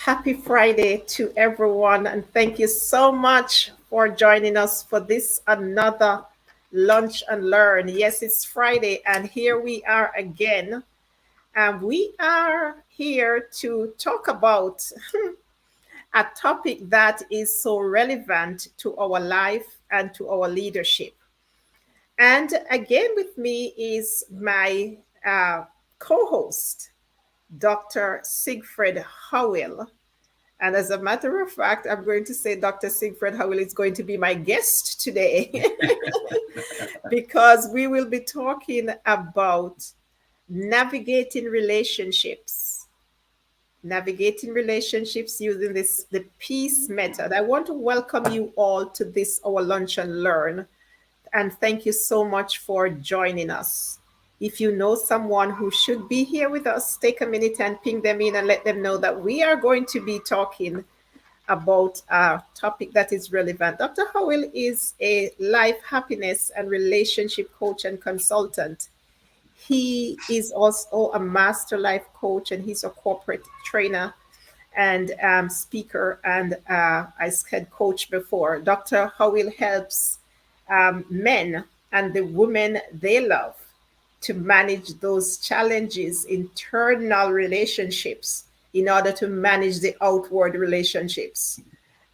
Happy Friday to everyone, and thank you so much for joining us for this another Lunch and Learn. Yes, it's Friday, and here we are again. And we are here to talk about a topic that is so relevant to our life and to our leadership. And again, with me is my co host, Dr. Siegfried Howell. And as a matter of fact, I'm going to say Dr. Siegfried Howell is going to be my guest today because we will be talking about navigating relationships. Navigating relationships using the peace method. I want to welcome you all to this our lunch and learn, and thank you so much for joining us. If you know someone who should be here with us, take a minute and ping them in and let them know that we are going to be talking about a topic that is relevant. Dr. Howell is a life happiness and relationship coach and consultant. He is also a master life coach, and he's a corporate trainer and speaker, and I said coach before. Dr. Howell helps men and the women they love to manage those challenges, internal relationships, in order to manage the outward relationships.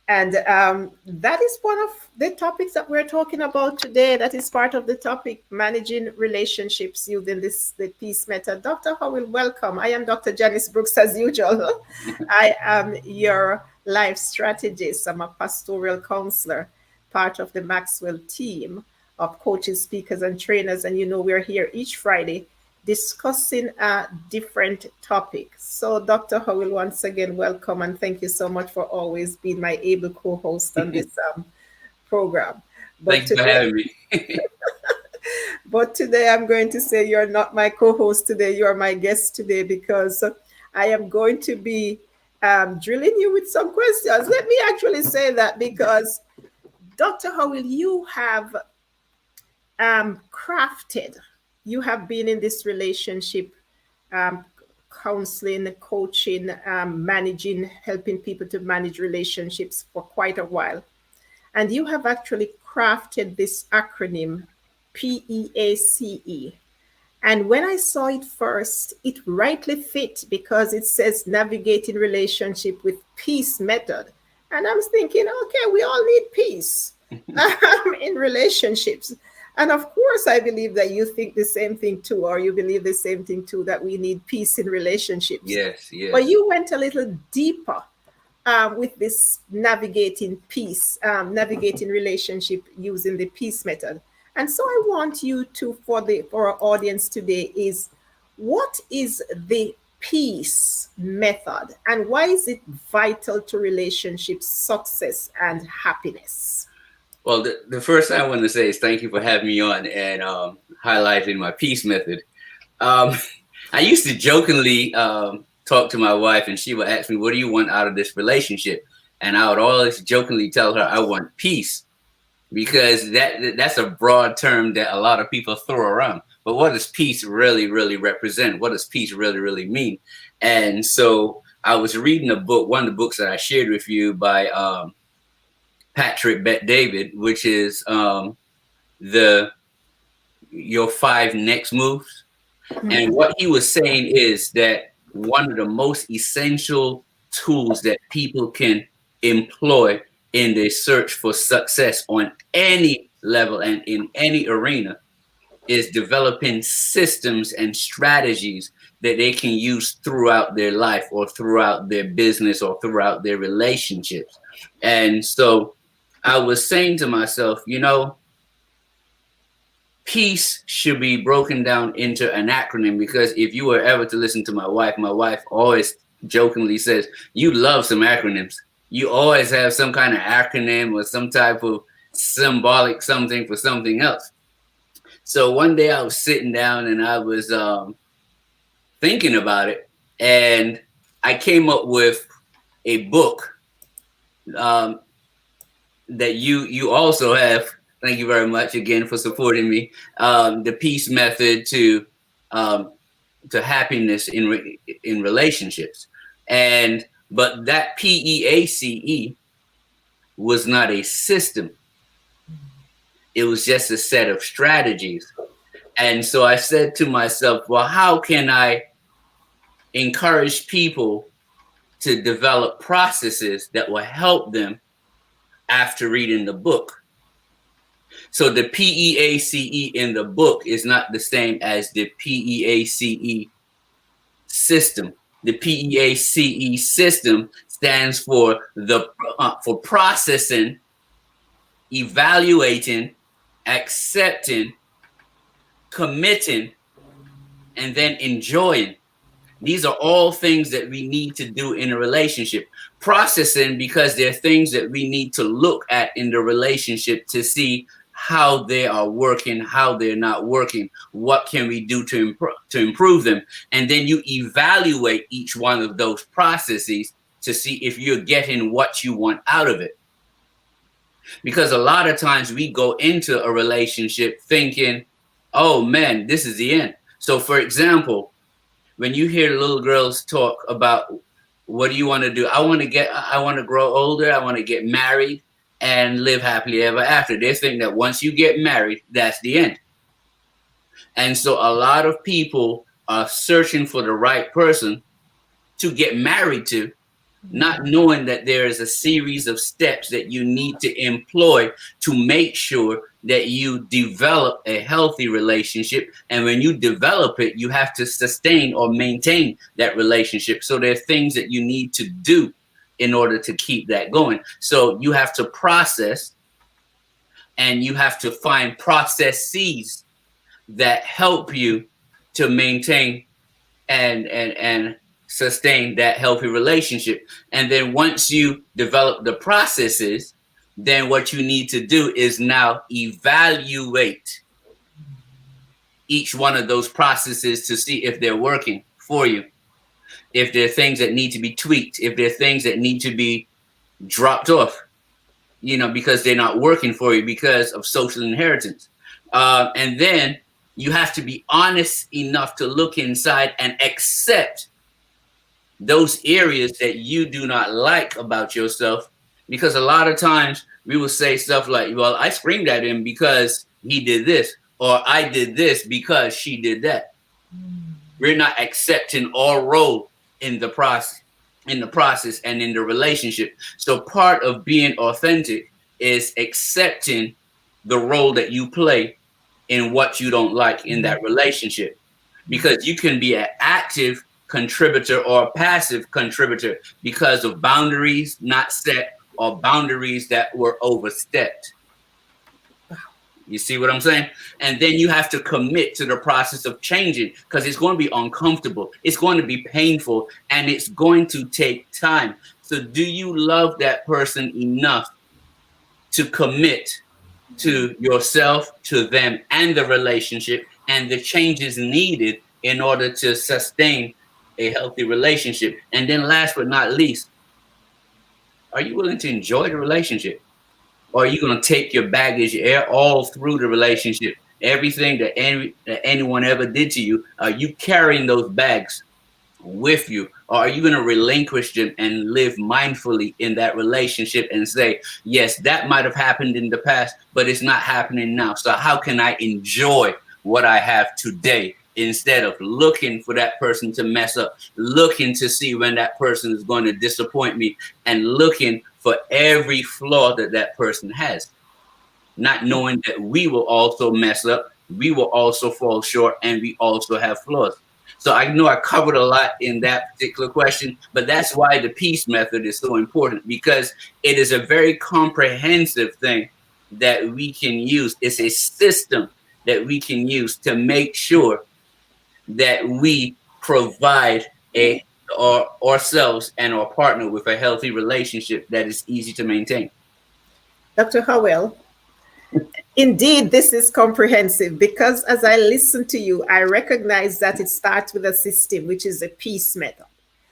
And that is one of the topics that we're talking about today. That is part of the topic, managing relationships using the peace method. Dr. Howell, welcome. I am Dr. Janice Brooks, as usual. I am your life strategist. I'm a pastoral counselor, part of the Maxwell team of coaches, speakers, and trainers. And we're here each Friday discussing a different topic. So, Dr. Howell, once again, welcome, and thank you so much for always being my able co-host on this program. Thanks for having me. But today I'm going to say you're not my co-host today, you're my guest today, because I am going to be drilling you with some questions. Let me actually say that because, Dr. Howell, you have crafted, you have been in this relationship um, counseling, coaching, managing, helping people to manage relationships for quite a while. And you have actually crafted this acronym, PEACE. And when I saw it first, it rightly fit because it says navigating relationship with peace method. And I was thinking, okay, we all need peace in relationships. And of course, I believe that you think the same thing too, or you believe the same thing too, that we need peace in relationships. Yes, yes. But you went a little deeper with this navigating peace, navigating relationship using the peace method. And so I want you to, for our audience today, is what is the peace method and why is it vital to relationship success and happiness? Well, the first thing I want to say is thank you for having me on and highlighting my peace method. Um, I used to jokingly talk to my wife, and she would ask me, "What do you want out of this relationship?" And I would always jokingly tell her, "I want peace," because that's a broad term that a lot of people throw around. But what does peace really, really represent? What does peace really, really mean? And so I was reading a book, one of the books that I shared with you by Patrick Bet David, which is the your 5 next moves. And what he was saying is that one of the most essential tools that people can employ in their search for success on any level and in any arena is developing systems and strategies that they can use throughout their life or throughout their business or throughout their relationships. And so I was saying to myself, peace should be broken down into an acronym, because if you were ever to listen to my wife always jokingly says, you love some acronyms. You always have some kind of acronym or some type of symbolic something for something else. So one day I was sitting down and I was thinking about it, and I came up with a book um, that you also have. Thank you very much again for supporting me. The Peace Method to happiness in relationships. And But that PEACE was not a system. It was just a set of strategies. And so I said to myself, well, how can I encourage people to develop processes that will help them after reading the book? So the PEACE in the book is not the same as the PEACE system. The PEACE system stands for for processing, evaluating, accepting, committing, and then enjoying. These are all things that we need to do in a relationship. Processing, because they're things that we need to look at in the relationship to see how they are working, how they're not working, what can we do to improve them. And then you evaluate each one of those processes to see if you're getting what you want out of it. Because a lot of times we go into a relationship thinking, oh man, this is the end. So for example, when you hear little girls talk about what do you want to do? I want to grow older. I want to get married and live happily ever after. They think that once you get married, that's the end. And so a lot of people are searching for the right person to get married to, not knowing that there is a series of steps that you need to employ to make sure that you develop a healthy relationship. And when you develop it, you have to sustain or maintain that relationship. So there are things that you need to do in order to keep that going. So you have to process, and you have to find processes that help you to maintain and sustain that healthy relationship. And then once you develop the processes, then what you need to do is now evaluate each one of those processes to see if they're working for you, if there are things that need to be tweaked, if there are things that need to be dropped off, because they're not working for you because of social inheritance. And then you have to be honest enough to look inside and accept those areas that you do not like about yourself. Because a lot of times we will say stuff like, well, I screamed at him because he did this, or I did this because she did that. We're not accepting our role in the process and in the relationship. So part of being authentic is accepting the role that you play in what you don't like in that relationship. Because you can be an active contributor or a passive contributor because of boundaries not set or boundaries that were overstepped. You see what I'm saying? And then you have to commit to the process of changing, because it's going to be uncomfortable. It's going to be painful, and it's going to take time. So do you love that person enough to commit to yourself, to them, and the relationship, and the changes needed in order to sustain a healthy relationship? And then last but not least, are you willing to enjoy the relationship? Or are you going to take your baggage all through the relationship? Everything that anyone ever did to you, are you carrying those bags with you? Or are you going to relinquish them and live mindfully in that relationship and say, yes, that might have happened in the past, but it's not happening now. So how can I enjoy what I have today instead of looking for that person to mess up, looking to see when that person is going to disappoint me, and looking for every flaw that that person has, not knowing that we will also mess up, we will also fall short, and we also have flaws. So I know I covered a lot in that particular question, but that's why the P.E.A.C.E method is so important, because it is a very comprehensive thing that we can use. It's a system that we can use to make sure that we provide ourselves and our partner with a healthy relationship that is easy to maintain. Dr. Howell, indeed, this is comprehensive because as I listen to you, I recognize that it starts with a system, which is a P.E.A.C.E method.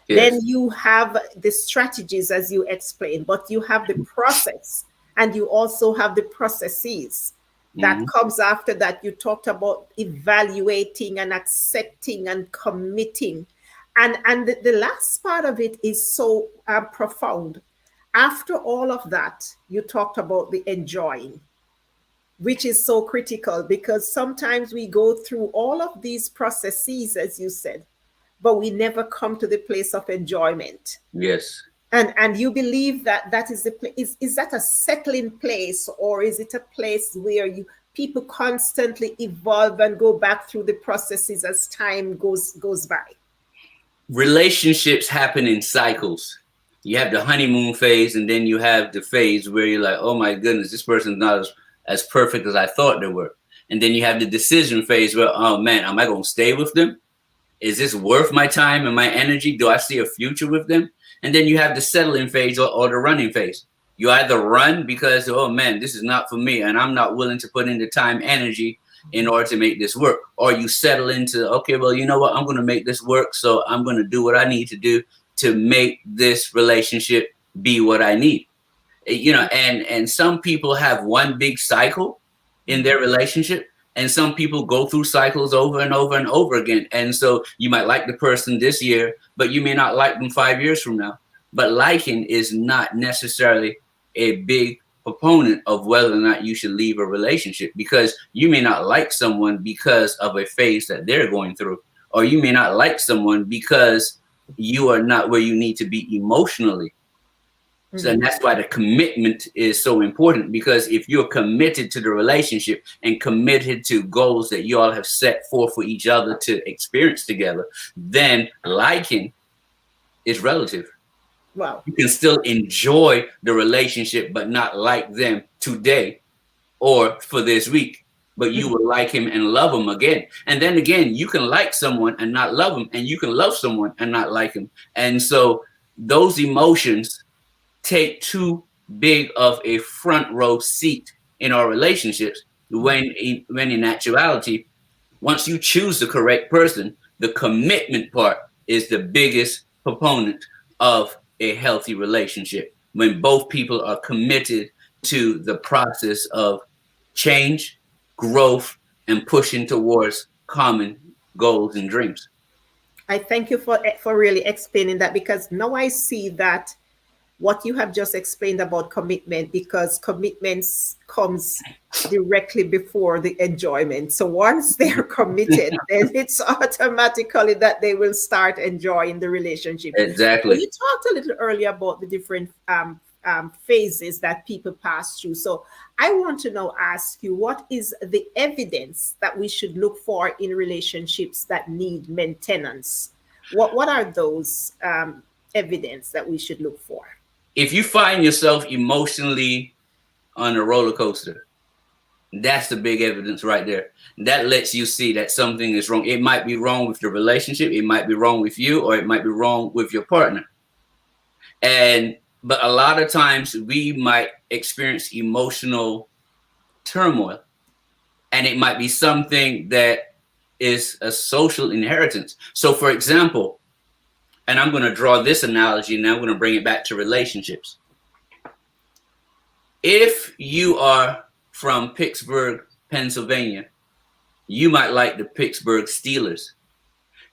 Then Yes. you have the strategies, as you explained, but you have the process, and you also have the processes that Mm-hmm. comes after that. You talked about evaluating and accepting and committing. And the last part of it is so profound. After all of that, you talked about the enjoying, which is so critical because sometimes we go through all of these processes, as you said, but we never come to the place of enjoyment. Yes. And you believe that that is the place. Is that a settling place, or is it a place where you people constantly evolve and go back through the processes as time goes by? Relationships happen in cycles. You have the honeymoon phase, and then you have the phase where you're like, oh my goodness, this person's not as perfect as I thought they were. And then you have the decision phase where, oh man, am I going to stay with them? Is this worth my time and my energy? Do I see a future with them? And then you have the settling phase or the running phase. You either run because, oh man, this is not for me and I'm not willing to put in the time, energy in order to make this work. Or you settle into, okay, well, you know what? I'm going to make this work. So I'm going to do what I need to do to make this relationship be what I need. You know, and some people have one big cycle in their relationship, and some people go through cycles over and over and over again. And so you might like the person this year, but you may not like them 5 years from now. But liking is not necessarily a big proponent of whether or not you should leave a relationship, because you may not like someone because of a phase that they're going through, or you may not like someone because you are not where you need to be emotionally. So, and that's why the commitment is so important, because if you're committed to the relationship and committed to goals that you all have set forth for each other to experience together, then liking is relative. Wow. You can still enjoy the relationship, but not like them today or for this week, but you will like him and love him again. And then again, you can like someone and not love him, and you can love someone and not like him. And so those emotions take too big of a front row seat in our relationships, when in actuality, once you choose the correct person, the commitment part is the biggest proponent of a healthy relationship, when both people are committed to the process of change, growth, and pushing towards common goals and dreams. I thank you for really explaining that, because now I see that what you have just explained about commitment, because commitments comes directly before the enjoyment. So once they're committed, then it's automatically that they will start enjoying the relationship. So Exactly. you talked a little earlier about the different phases that people pass through. So I want to now ask you, what is the evidence that we should look for in relationships that need maintenance? What are those evidence that we should look for? If you find yourself emotionally on a roller coaster, that's the big evidence right there. That lets you see that something is wrong. It might be wrong with the relationship, it might be wrong with you, or it might be wrong with your partner. But a lot of times we might experience emotional turmoil, and it might be something that is a social inheritance. So for example, and I'm going to draw this analogy and I'm going to bring it back to relationships. If you are from Pittsburgh, Pennsylvania, you might like the Pittsburgh Steelers.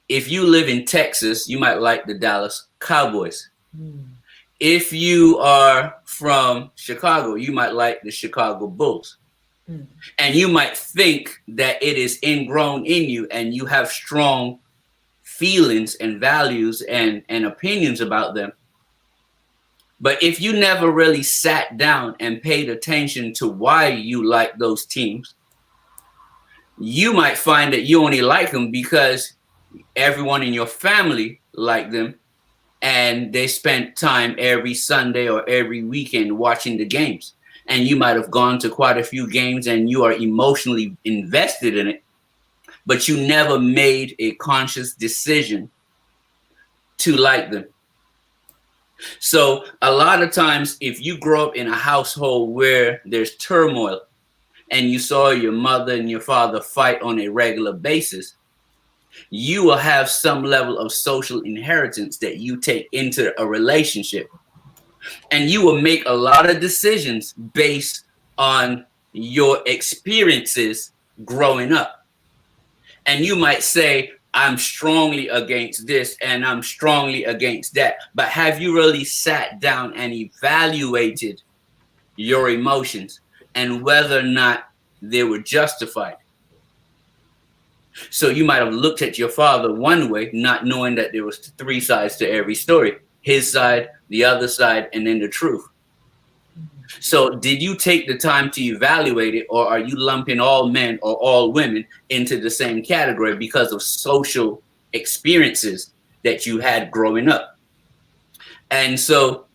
If you live in Texas, you might like the Dallas Cowboys. If you are from Chicago, you might like the Chicago Bulls. And you might think that it is ingrown in you and you have strong feelings and values and opinions about them. But if you never really sat down and paid attention to why you like those teams, you might find that you only like them because everyone in your family liked them and they spent time every Sunday or every weekend watching the games. And you might have gone to quite a few games and you are emotionally invested in it, but you never made a conscious decision to like them. So a lot of times, if you grow up in a household where there's turmoil and you saw your mother and your father fight on a regular basis, you will have some level of social inheritance that you take into a relationship. And you will make a lot of decisions based on your experiences growing up. And you might say, I'm strongly against this and I'm strongly against that. But have you really sat down and evaluated your emotions and whether or not they were justified? So you might have looked at your father one way, not knowing that there was three sides to every story: his side, the other side, and then the truth. So did you take the time to evaluate it, or are you lumping all men or all women into the same category because of social experiences that you had growing up? And so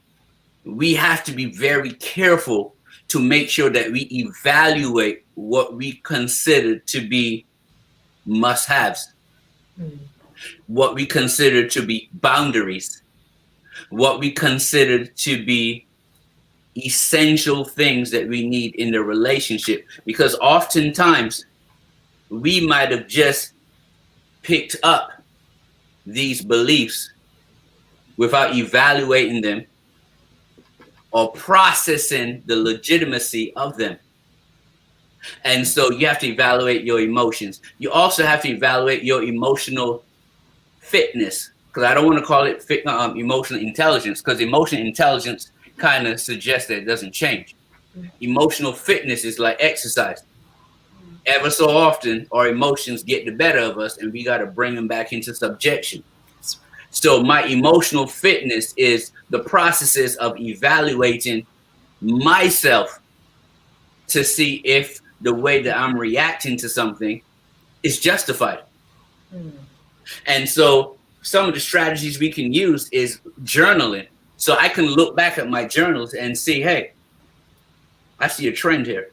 we have to be very careful to make sure that we evaluate what we consider to be must haves, what we consider to be boundaries, what we consider to be essential things that we need in the relationship. Because oftentimes we might have just picked up these beliefs without evaluating them or processing the legitimacy of them. And so you have to evaluate your emotions. You also have to evaluate your emotional fitness, because I don't want to call it emotional intelligence, because emotional intelligence kind of suggests that it doesn't change. Emotional fitness is like exercise. Ever so often, our emotions get the better of us, and we got to bring them back into subjection. So my emotional fitness is the processes of evaluating myself to see if the way that I'm reacting to something is justified. And so some of the strategies we can use is journaling. So I can look back at my journals and see, hey, I see a trend here.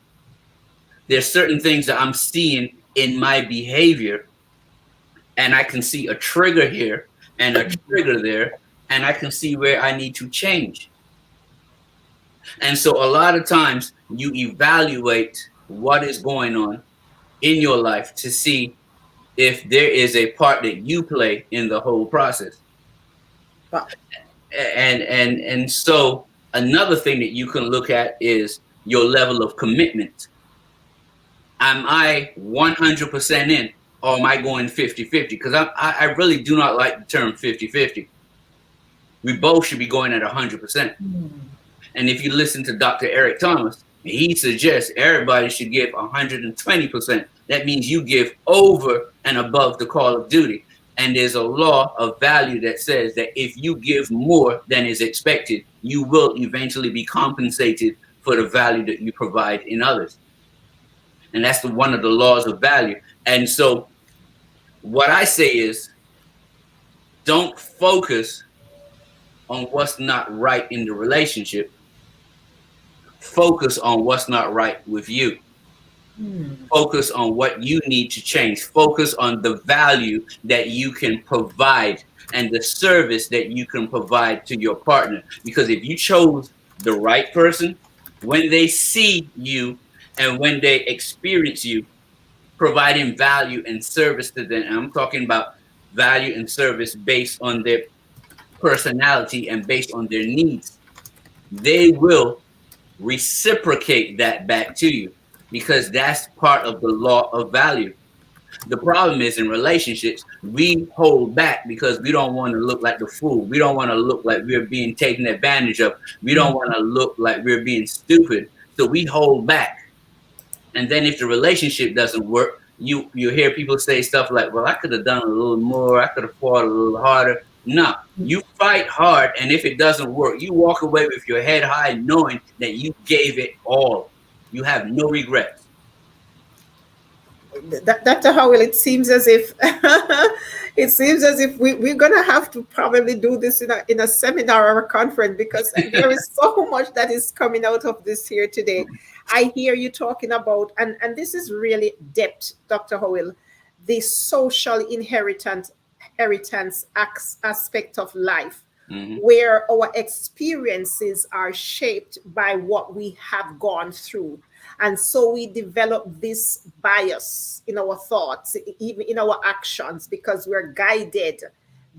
There's certain things that I'm seeing in my behavior, and I can see a trigger here and a trigger there, and I can see where I need to change. And so a lot of times you evaluate what is going on in your life to see if there is a part that you play in the whole process. Wow. And so another thing that you can look at is your level of commitment. Am I 100% in, or am I going 50-50? Because I really do not like the term 50-50. We both should be going at 100%. And if you listen to Dr. Eric Thomas, he suggests everybody should give 120%. That means you give over and above the call of duty. And there's a law of value that says that if you give more than is expected, you will eventually be compensated for the value that you provide in others. And that's one of the laws of value. And so what I say is, don't focus on what's not right in the relationship. Focus on what's not right with you. Focus on what you need to change. Focus on the value that you can provide and the service that you can provide to your partner. Because if you chose the right person, when they see you and when they experience you providing value and service to them, and I'm talking about value and service based on their personality and based on their needs, they will reciprocate that back to you, because that's part of the law of value. The problem is in relationships, we hold back because we don't want to look like the fool. We don't want to look like we're being taken advantage of. We don't want to look like we're being stupid. So we hold back. And then if the relationship doesn't work, you hear people say stuff like, well, I could have done a little more. I could have fought a little harder. No, you fight hard. And if it doesn't work, you walk away with your head high, knowing that you gave it all. You have no regrets. Dr. Howell, it seems as if we're gonna have to probably do this in a seminar or a conference, because there is so much that is coming out of this here today. I hear you talking about, and this is really depth, Dr. Howell, the social inheritance aspect of life, Mm-hmm. where our experiences are shaped by what we have gone through. And so we develop this bias in our thoughts, even in our actions, because we're guided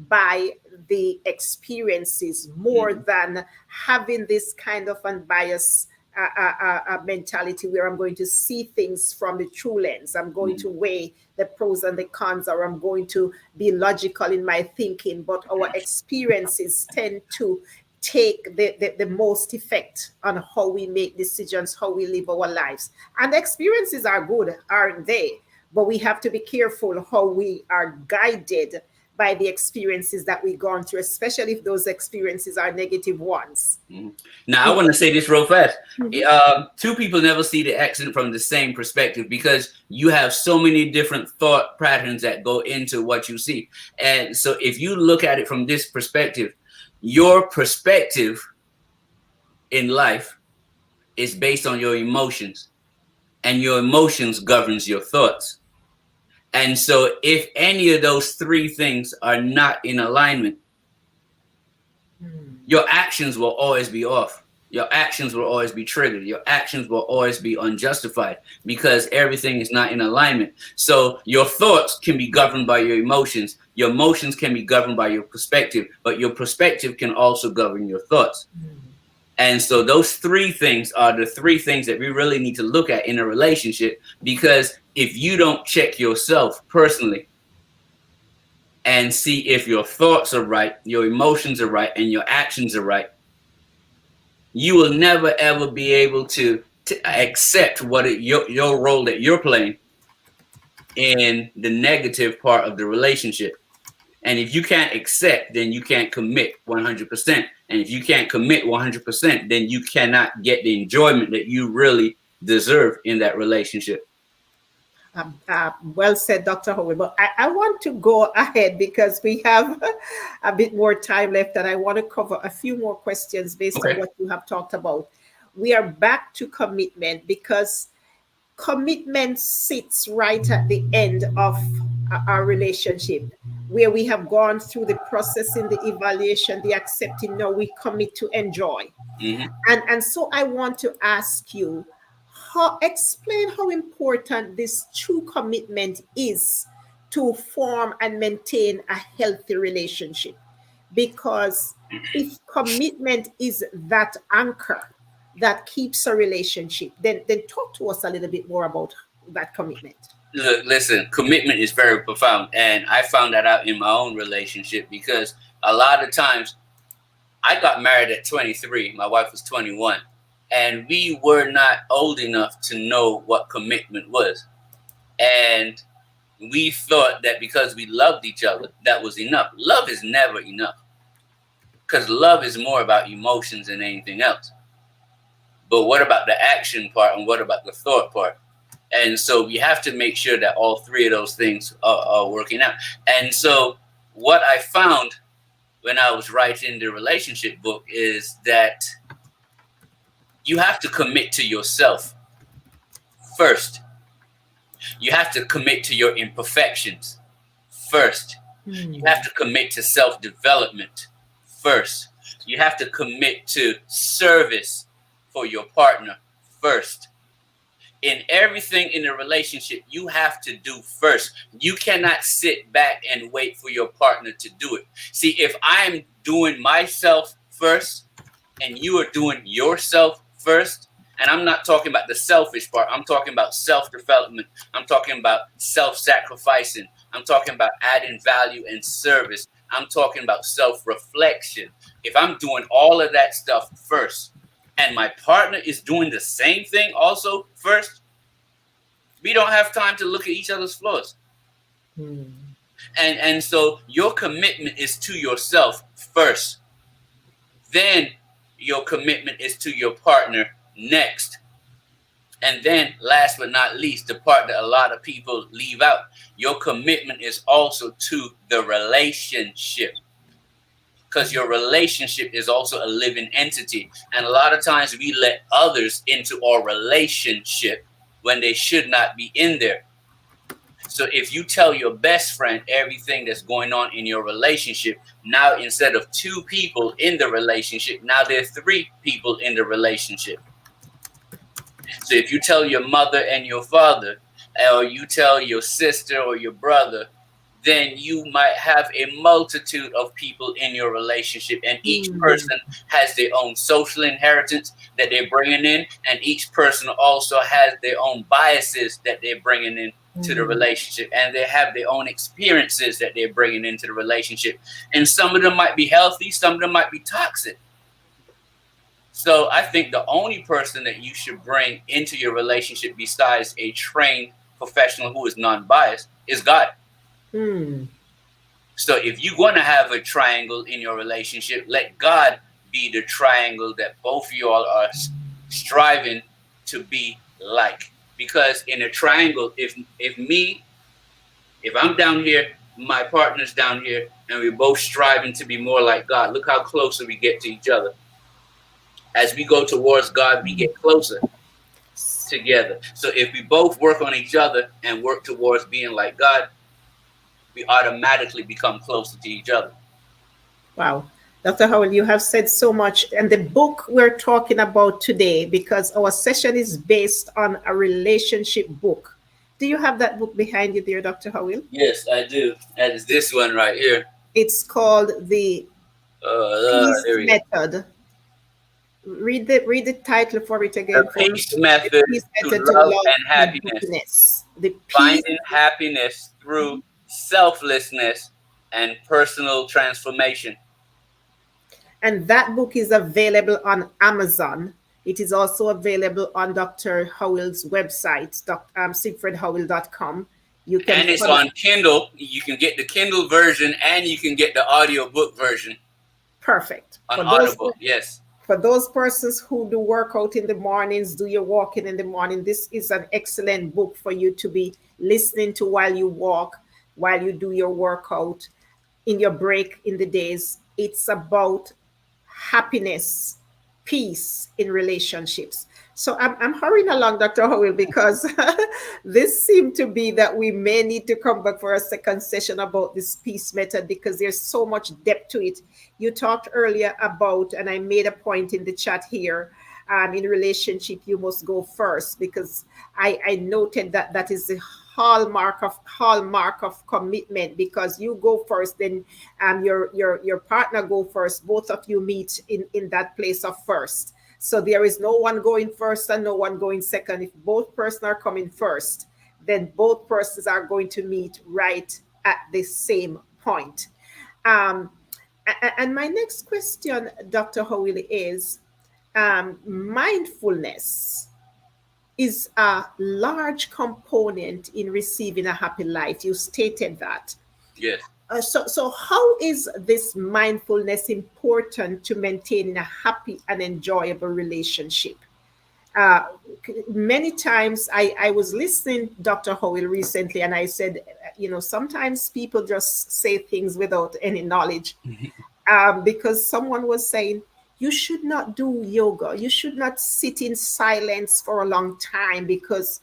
by the experiences more Mm-hmm. than having this kind of unbiased a mentality where I'm going to see things from the true lens. I'm going Mhm. to weigh the pros and the cons, or I'm going to be logical in my thinking. But our experiences tend to take the most effect on how we make decisions, how we live our lives. And experiences are good, aren't they? But we have to be careful how we are guided by the experiences that we've gone through, especially if those experiences are negative ones. Mhm. Now, I It, want to say this real fast. Mhm. Two people never see the accident from the same perspective because you have so many different thought patterns that go into what you see. And so, if you look at it from this perspective, your perspective in life is based on your emotions, and your emotions governs your thoughts. And so, if any of those three things are not in alignment, your actions will always be off. Your actions will always be triggered. Your actions will always be unjustified because everything is not in alignment. So your thoughts can be governed by your emotions. Your emotions can be governed by your perspective, but your perspective can also govern your thoughts. And so those three things are the three things that we really need to look at in a relationship, because if you don't check yourself personally and see if your thoughts are right, your emotions are right, and your actions are right, you will never ever be able to accept your role that you're playing in the negative part of the relationship. And if you can't accept, then you can't commit 100%. And if you can't commit 100%, then you cannot get the enjoyment that you really deserve in that relationship. Well said, Dr. Howard. But I want to go ahead because we have a bit more time left, and I want to cover a few more questions based on Okay. what you have talked about. We are back to commitment because commitment sits right at the end of our relationship, where we have gone through the processing, the evaluation, the accepting. Now we commit to enjoy. Hmm. And so I want to ask you, explain how important this true commitment is to form and maintain a healthy relationship. Because if commitment is that anchor that keeps a relationship, then talk to us a little bit more about that commitment. Look, listen, commitment is very profound. And I found that out in my own relationship because a lot of times I got married at 23. My wife was 21. And we were not old enough to know what commitment was. And we thought that because we loved each other, that was enough. Love is never enough because love is more about emotions than anything else. But what about the action part and what about the thought part? And so we have to make sure that all three of those things are working out. And so what I found when I was writing the relationship book is that you have to commit to yourself first. You have to commit to your imperfections first. You have to commit to self development first. You have to commit to service for your partner first. In everything in a relationship, you have to do first. You cannot sit back and wait for your partner to do it. See, if I'm doing myself first and you are doing yourself first, and I'm not talking about the selfish part, I'm talking about self development, I'm talking about self sacrificing, I'm talking about adding value and service, I'm talking about self reflection. If I'm doing all of that stuff first, and my partner is doing the same thing also first, we don't have time to look at each other's flaws. And so your commitment is to yourself first. Then your commitment is to your partner next. And then last but not least, the part that a lot of people leave out, your commitment is also to the relationship. Because your relationship is also a living entity. And a lot of times we let others into our relationship when they should not be in there. So if you tell your best friend everything that's going on in your relationship, now instead of two people in the relationship, now there are three people in the relationship. So if you tell your mother and your father, or you tell your sister or your brother, then you might have a multitude of people in your relationship, and each Mm, person has their own social inheritance that they're bringing in, and each person also has their own biases that they're bringing in to the mm, relationship, and they have their own experiences that they're bringing into the relationship, and some of them might be healthy, some of them might be toxic. So I think the only person that you should bring into your relationship besides a trained professional who is non-biased is God. mm. So if you're going to have a triangle in your relationship, let God be the triangle that both of you all are striving to be like. Because in a triangle, if I'm down here, my partner's down here, and we're both striving to be more like God, look how closer we get to each other. As we go towards God, we get closer together. So if we both work on each other and work towards being like God, we automatically become closer to each other. Wow. Dr. Howell, you have said so much. And the book we're talking about today, because our session is based on a relationship book. Do you have that book behind you there, Dr. Howell? Yes, I do. That is this one right here. It's called The Peace There we go. Method. Read the title for it The again for me. peace The method Peace to Method to love Love and and happiness. Happiness. The Peace. Finding happiness through selflessness and personal transformation. And that book is available on Amazon. It is also available on Dr. Howell's website, sigfridhowell.com. You can And it's follow. on Kindle. You can get the Kindle version and you can get the audiobook version Perfect. on Audible. Yes. For those persons who do workout in the mornings, do your walking in the morning, this is an excellent book for you to be listening to while you walk, while you do your workout, in your break in the days. It's about happiness, peace in relationships. So I'm hurrying along, Dr. Howell, because this seemed to be that we may need to come back for a second session about this peace method because there's so much depth to it. You talked earlier about, and I made a point in the chat here, in relationship, you must go first because I noted that that is the hallmark of commitment because you go first, then your partner go first. Both of you meet in that place of first. So there is no one going first and no one going second. If both persons are coming first, then both persons are going to meet right at the same point. Um, and my next question, Dr. Howell, is mindfulness is a large component in receiving a happy life. You stated that. Yes. So how is this mindfulness important to maintaining a happy and enjoyable relationship? Uh, Many times I was listening Dr. Howell recently, and I said, sometimes people just say things without any knowledge, because someone was saying, you should not do yoga. You should not sit in silence for a long time because,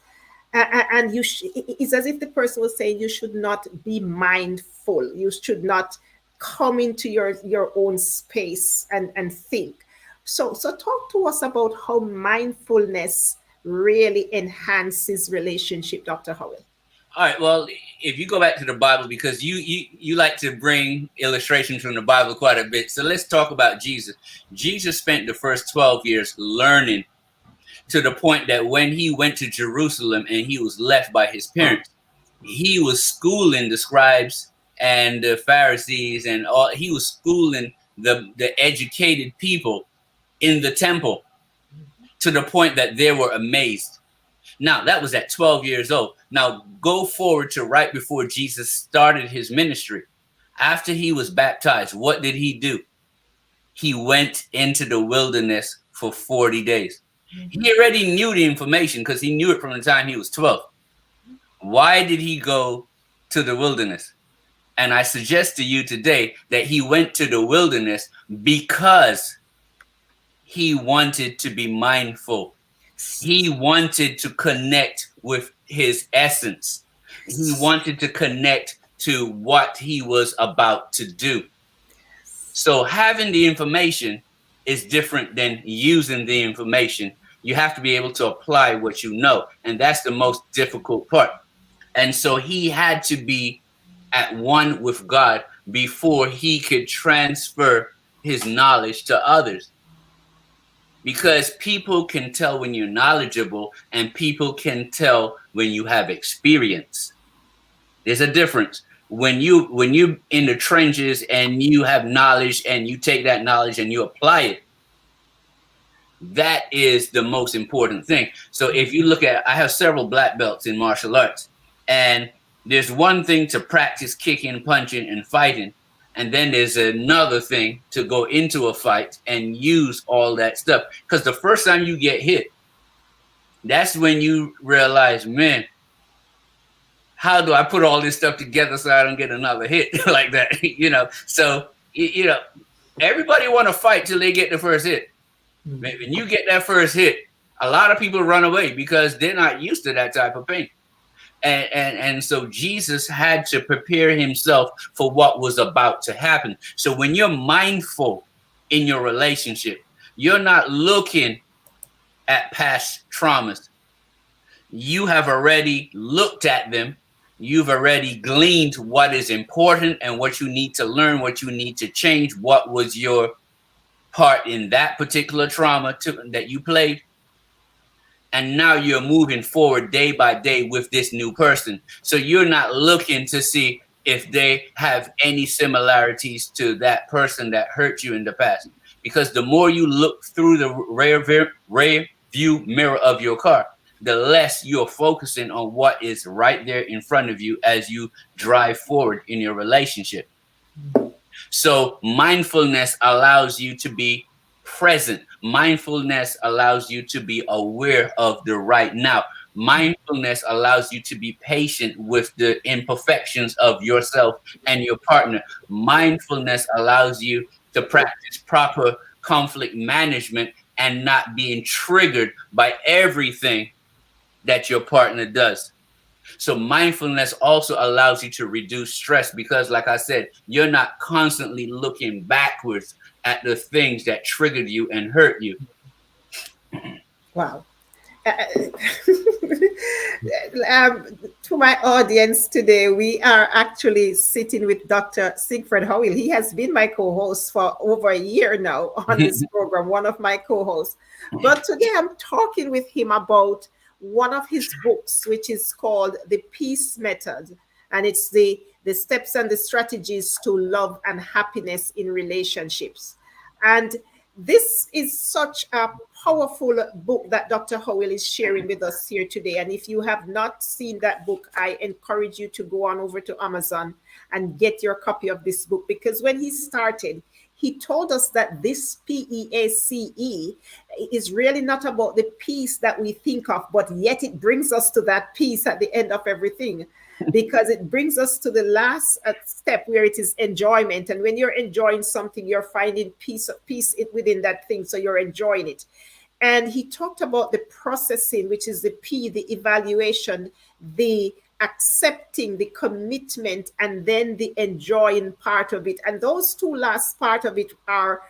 and it's as if the person was saying you should not be mindful. You should not come into your own space and think. So talk to us about how mindfulness really enhances relationship, Dr. Howell. All right. Well, if you go back to the Bible, because you like to bring illustrations from the Bible quite a bit, so let's talk about Jesus. Jesus spent the first 12 years learning to the point that when he went to Jerusalem and he was left by his parents, he was schooling the scribes and the Pharisees and all. He was schooling the educated people in the temple to the point that they were amazed. Now, that was at 12 years old. Now, go forward to right before Jesus started his ministry. After he was baptized, what did he do? He went into the wilderness for 40 days. He already knew the information because he knew it from the time he was 12. Why did he go to the wilderness? And I suggest to you today that he went to the wilderness because he wanted to be mindful. He wanted to connect with his essence. He wanted to connect to what he was about to do. So having the information is different than using the information. You have to be able to apply what you know. And that's the most difficult part. And so he had to be at one with God before he could transfer his knowledge to others. Because people can tell when you're knowledgeable and people can tell when you have experience. There's a difference. When you in the trenches and you have knowledge and you take that knowledge and you apply it, that is the most important thing. So if you look at, I have several black belts in martial arts, and there's one thing to practice kicking, punching, and fighting, and then there's another thing to go into a fight and use all that stuff. Because the first time you get hit, that's when you realize, man, how do I put all this stuff together so I don't get another hit like that? So everybody want to fight till they get the first hit. When you get that first hit, a lot of people run away because they're not used to that type of pain. And so Jesus had to prepare himself for what was about to happen. So when you're mindful in your relationship, you're not looking at past traumas. You have already looked at them. You've already gleaned what is important and what you need to learn, what you need to change, what was your part in that particular trauma that you played. And now you're moving forward day by day with this new person. So you're not looking to see if they have any similarities to that person that hurt you in the past. Because the more you look through the rear view mirror of your car, the less you're focusing on what is right there in front of you as you drive forward in your relationship. So mindfulness allows you to be present. Mindfulness allows you to be aware of the right now. Mindfulness allows you to be patient with the imperfections of yourself and your partner. Mindfulness allows you to practice proper conflict management and not being triggered by everything that your partner does. So mindfulness also allows you to reduce stress because, like I said, you're not constantly looking backwards at the things that triggered you and hurt you. Wow. Uh, to my audience today, we are actually sitting with Dr. Siegfried Howell. He has been my co-host for over a year now on this program, one of my co-hosts. But today I'm talking with him about one of his books, which is called The Peace Method. And it's the steps and the strategies to love and happiness in relationships. And this is such a powerful book that Dr. Howell is sharing with us here today. And if you have not seen that book, I encourage you to go on over to Amazon and get your copy of this book. Because when he started, he told us that this P.E.A.C.E is really not about the peace that we think of, but yet it brings us to that peace at the end of everything, because it brings us to the last step where it is enjoyment. And when you're enjoying something, you're finding peace within that thing. So you're enjoying it. And he talked about the processing, which is the P, the evaluation, the accepting, the commitment, and then the enjoying part of it. And those two last part of it are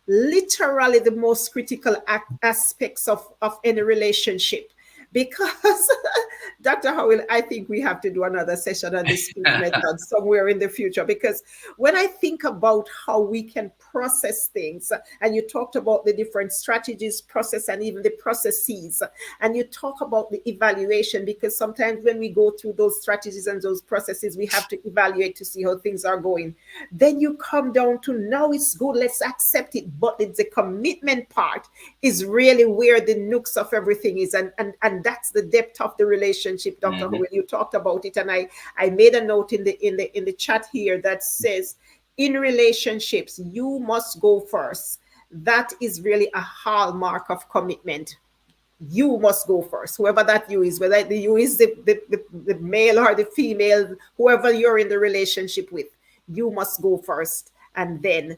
literally the most critical aspects of any relationship. Because Dr. Howell, I think we have to do another session on this method somewhere in the future. Because when I think about how we can process things, and you talked about the different strategies, process, and even the processes, and you talk about the evaluation, because sometimes when we go through those strategies and those processes, we have to evaluate to see how things are going. Then you come down to, now it's good, let's accept it. But it's the commitment part is really where the nooks of everything is. And that's the depth of the relationship, Dr. Howell. You talked about it, and I made a note in the chat here that says, in relationships, you must go first. That is really a hallmark of commitment. You must go first, whoever that you is, whether the you is the male or the female, whoever you're in the relationship with, you must go first. And then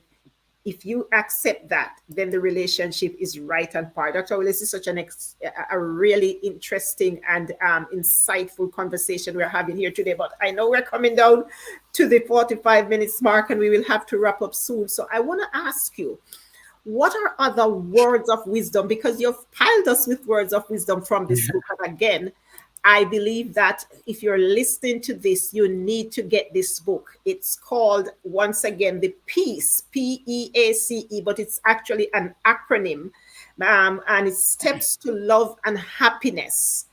if you accept that, then the relationship is right on par. Dr. Willis, this is such a really interesting and insightful conversation we're having here today. But I know we're coming down to the 45 minutes mark and we will have to wrap up soon. So I want to ask you, what are other words of wisdom? Because you've piled us with words of wisdom from this book. And again, I believe that if you're listening to this, you need to get this book. It's called, once again, the Peace, P-E-A-C-E, but it's actually an acronym, and it's Steps to Love and Happiness.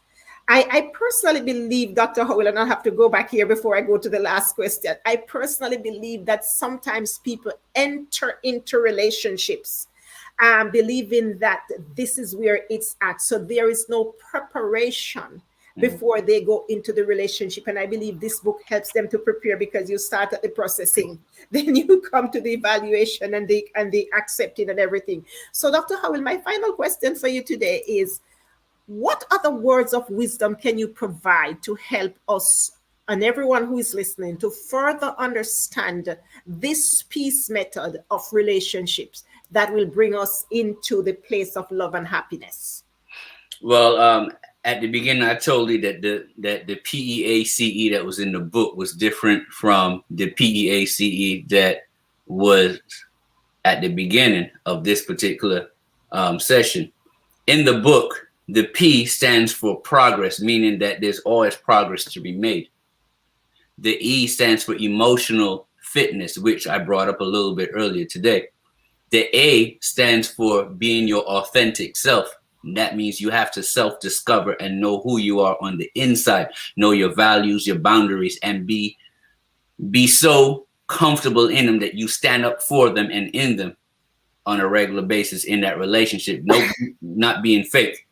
I personally believe, Dr. Howell, and I'll have to go back here before I go to the last question. I personally believe that sometimes people enter into relationships believing that this is where it's at. So there is no preparation before they go into the relationship. And I believe this book helps them to prepare, because you start at the processing, then you come to the evaluation and the accepting and everything. So, Dr. Howell, my final question for you today is, what other words of wisdom can you provide to help us and everyone who is listening to further understand this peace method of relationships that will bring us into the place of love and happiness? Well, at the beginning, I told you that the P.E.A.C.E that was in the book was different from the P.E.A.C.E that was at the beginning of this particular session. In the book, the P stands for progress, meaning that there's always progress to be made. The E stands for emotional fitness, which I brought up a little bit earlier today. The A stands for being your authentic self. And that means you have to self-discover and know who you are on the inside, know your values, your boundaries, and be so comfortable in them that you stand up for them and in them on a regular basis in that relationship. No, not being fake.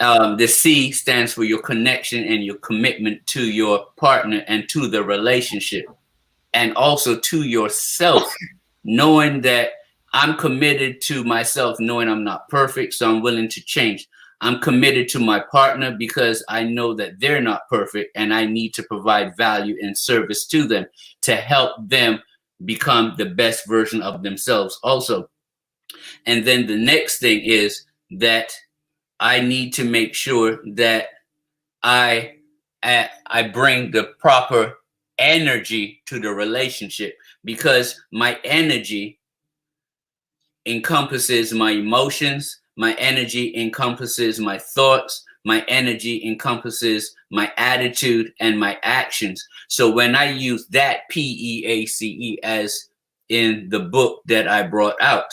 The C stands for your connection and your commitment to your partner and to the relationship, and also to yourself, knowing that I'm committed to myself, knowing I'm not perfect, so I'm willing to change. I'm committed to my partner because I know that they're not perfect, and I need to provide value and service to them to help them become the best version of themselves also. And then the next thing is that I need to make sure that I I bring the proper energy to the relationship, because my energy encompasses my emotions, my energy encompasses my thoughts, my energy encompasses my attitude and my actions. So when I use that P.E.A.C.E as in the book that I brought out,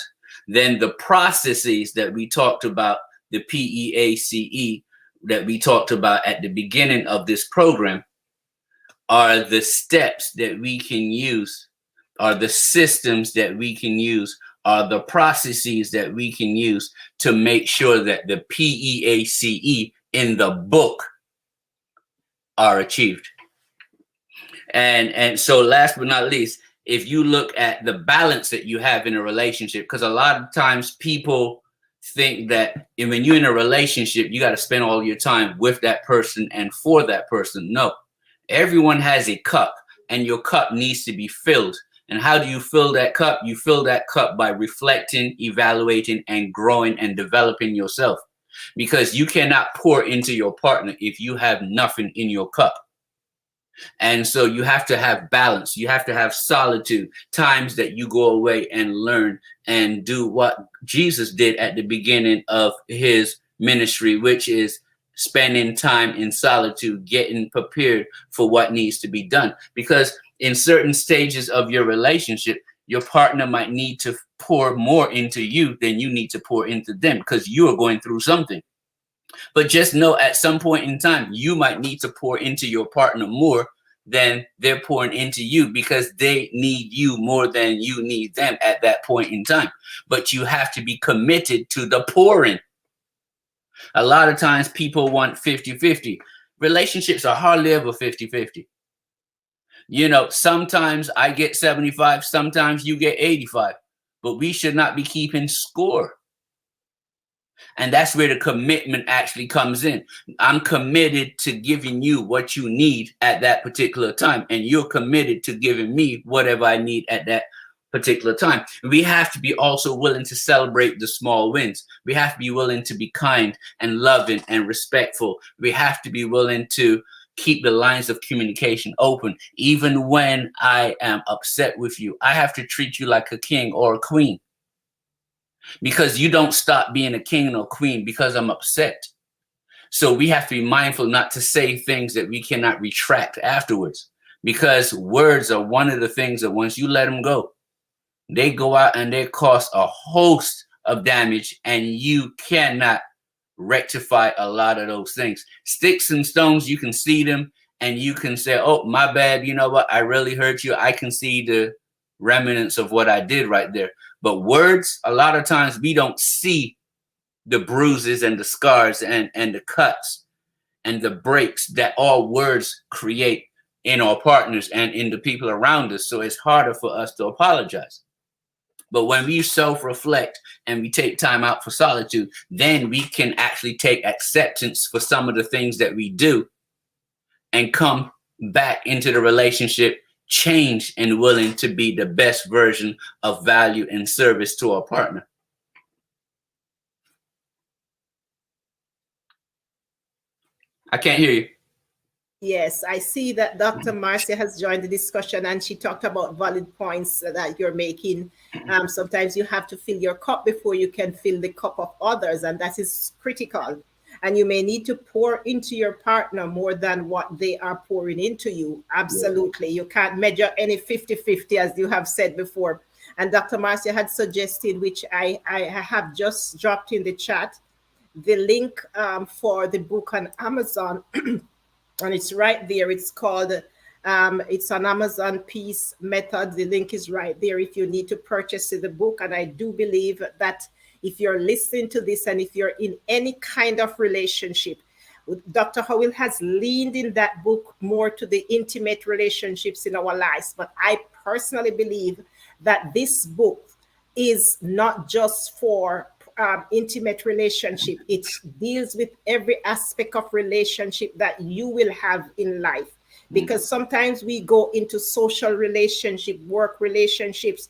then the processes that we talked about, the P.E.A.C.E that we talked about at the beginning of this program, are the steps that we can use, are the systems that we can use, are the processes that we can use to make sure that the P.E.A.C.E in the book are achieved. And so last but not least, if you look at the balance that you have in a relationship, because a lot of times people think that when you're in a relationship, you got to spend all your time with that person and for that person. No, everyone has a cup, and your cup needs to be filled. And how do you fill that cup? You fill that cup by reflecting, evaluating, and growing and developing yourself. Because you cannot pour into your partner if you have nothing in your cup. And so you have to have balance. You have to have solitude, times that you go away and learn and do what Jesus did at the beginning of his ministry, which is spending time in solitude, getting prepared for what needs to be done. Because in certain stages of your relationship, your partner might need to pour more into you than you need to pour into them, because you are going through something. But just know at some point in time, you might need to pour into your partner more than they're pouring into you, because they need you more than you need them at that point in time. But you have to be committed to the pouring. A lot of times people want 50-50. Relationships are hardly ever 50-50. You know, sometimes I get 75, sometimes you get 85, but we should not be keeping score. And that's where the commitment actually comes in. I'm committed to giving you what you need at that particular time, and you're committed to giving me whatever I need at that particular time. We have to be also willing to celebrate the small wins. We have to be willing to be kind and loving and respectful. We have to be willing to keep the lines of communication open. Even when I am upset with you, I have to treat you like a king or a queen. Because you don't stop being a king or queen because I'm upset. So we have to be mindful not to say things that we cannot retract afterwards, because words are one of the things that once you let them go, they go out and they cause a host of damage, and you cannot rectify a lot of those things. Sticks and stones, you can see them and you can say, oh, my bad. You know what? I really hurt you. I can see the remnants of what I did right there. But words, a lot of times we don't see the bruises and the scars and the cuts and the breaks that all words create in our partners and in the people around us. So it's harder for us to apologize. But when we self-reflect and we take time out for solitude, then we can actually take acceptance for some of the things that we do and come back into the relationship changed and willing to be the best version of value and service to our partner. I can't hear you. Yes, I see that Dr. Marcia has joined the discussion and she talked about valid points that you're making. Sometimes you have to fill your cup before you can fill the cup of others, and that is critical. And you may need to pour into your partner more than what they are pouring into you. Yeah. Absolutely. You can't measure any 50-50, as you have said before. And Dr. Marcia had suggested, which I have just dropped in the chat, the link for the book on Amazon. And it's right there. It's called, it's on Amazon, Peace Method. The link is right there if you need to purchase the book. And I do believe that if you're listening to this and if you're in any kind of relationship, Dr. Howell has leaned in that book more to the intimate relationships in our lives. But I personally believe that this book is not just for intimate relationship. It deals with every aspect of relationship that you will have in life, because sometimes we go into social relationship, work relationships,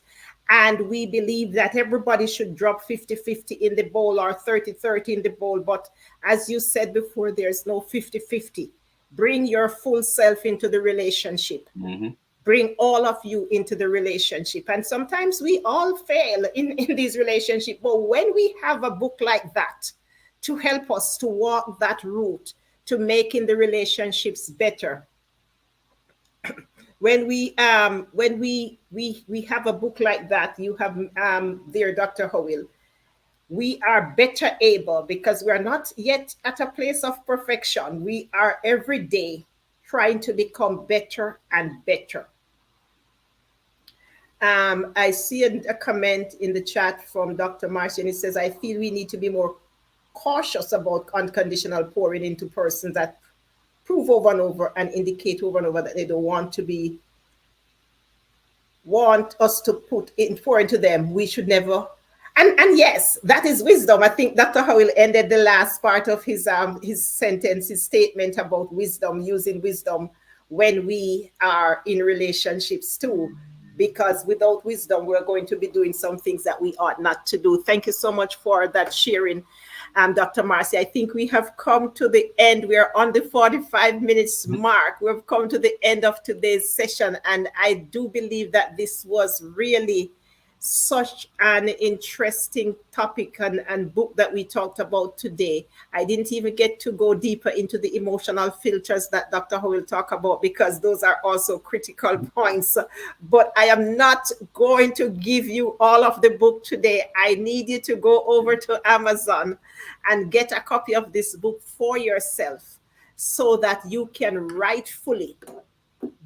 and we believe that everybody should drop 50-50 in the bowl or 30-30 in the bowl. But as you said before, there's no 50-50. Bring your full self into the relationship. Mm-hmm. Bring all of you into the relationship. And sometimes we all fail in these relationships. But when we have a book like that to help us to walk that route to making the relationships better, when we have a book like that, you have there, Dr. Howell, we are better able, because we are not yet at a place of perfection. We are every day trying to become better and better. I see a comment in the chat from Dr. Martian. It says, I feel we need to be more cautious about unconditional pouring into persons that prove over and over and indicate over and over that they don't want us to pour into them. We should never. And yes, that is wisdom. I think Dr. Howell ended the last part of his sentence, his statement about wisdom, using wisdom when we are in relationships too, because without wisdom, we're going to be doing some things that we ought not to do. Thank you so much for that sharing, Dr. Marcy. I think we have come to the end. We are on the 45 minutes mark. We've come to the end of today's session, and I do believe that this was really such an interesting topic and book that we talked about today. I didn't even get to go deeper into the emotional filters that Dr. Howell talked about, because those are also critical points. But I am not going to give you all of the book today. I need you to go over to Amazon and get a copy of this book for yourself, so that you can rightfully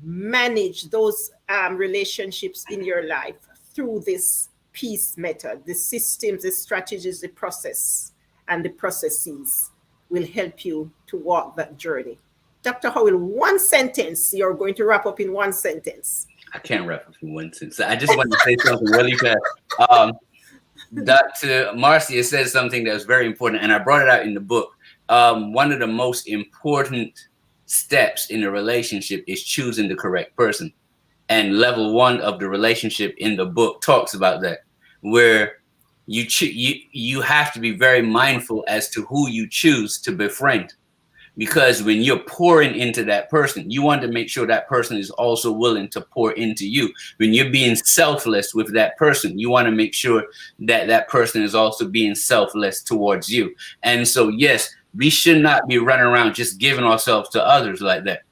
manage those relationships in your life through this peace method. The systems, the strategies, the process, and the processes will help you to walk that journey. Dr. Howell, one sentence. You're going to wrap up in one sentence. I can't wrap up in one sentence. I just want to say something really fast. Dr. Marcia said something that was very important, and I brought it out in the book. One of the most important steps in a relationship is choosing the correct person. And level 1 of the relationship in the book talks about that, where you have to be very mindful as to who you choose to befriend. Because when you're pouring into that person, you want to make sure that person is also willing to pour into you. When you're being selfless with that person, you want to make sure that that person is also being selfless towards you. And so, yes, We should not be running around just giving ourselves to others like that.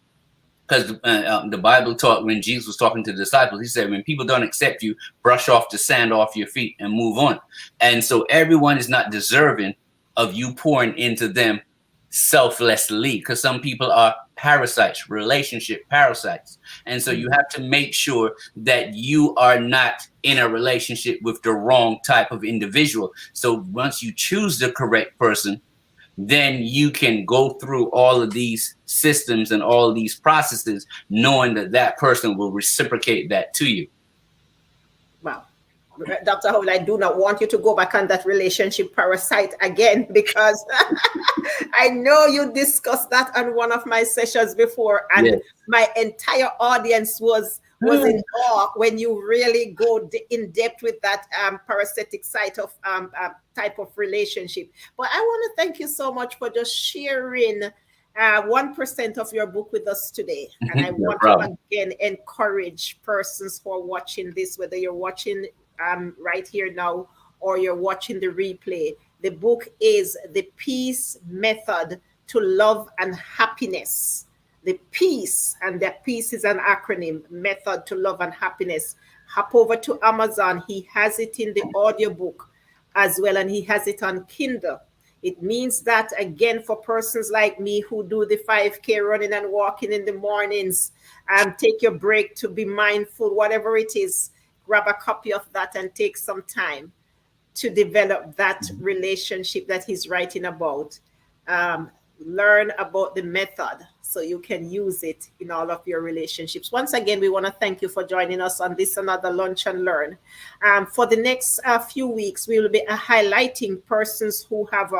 Because the Bible taught, when Jesus was talking to the disciples, he said, when people don't accept you, brush off the sand off your feet and move on. And so everyone is not deserving of you pouring into them selflessly, because some people are parasites, relationship parasites. And so you have to make sure that you are not in a relationship with the wrong type of individual. So once you choose the correct person, then you can go through all of these systems and all of these processes, knowing that that person will reciprocate that to you. Wow. Dr. Howell, I do not want you to go back on that relationship parasite again, because I know you discussed that on one of my sessions before, Yeah. and my entire audience was in awe when you really go in depth with that parasitic site of type of relationship. But I want to thank you so much for just sharing 1% of your book with us today. And I No want to problem. again encourage persons who are watching this, whether you're watching right here now or you're watching the replay. The book is The Peace Method to Love and Happiness. The Peace, and that Peace is an acronym, Method to Love and Happiness. Hop over to Amazon. He has it in the audiobook as well, and he has it on Kindle. It means that, again, for persons like me who do the 5K running and walking in the mornings, take your break to be mindful, whatever it is, grab a copy of that and take some time to develop that relationship that he's writing about. Um, Learn about the method so you can use it in all of your relationships. Once again, we want to thank you for joining us on this another Lunch and Learn. For the next few weeks, we will be highlighting persons who have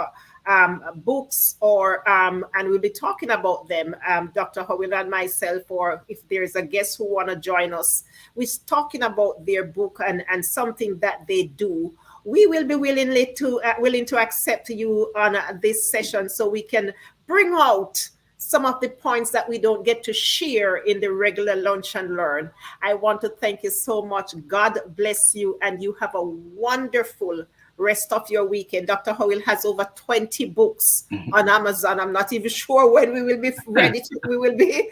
books, or and we'll be talking about them, Dr. Howell and myself, or if there's a guest who want to join us, we're talking about their book and something that they do. We will be willing to accept you on this session, so we can bring out some of the points that we don't get to share in the regular Lunch and Learn. I want to thank you so much. God bless you, and you have a wonderful rest of your weekend. Dr. Howell has over 20 books on Amazon. I'm not even sure when we will be ready to, we will be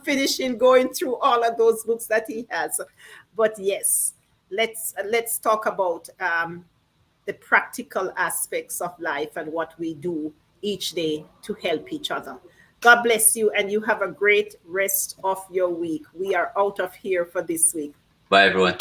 finishing going through all of those books that he has. But yes, let's talk about the practical aspects of life and what we do each day to help each other. God bless you, and you have a great rest of your week. We are out of here for this week. Bye, everyone.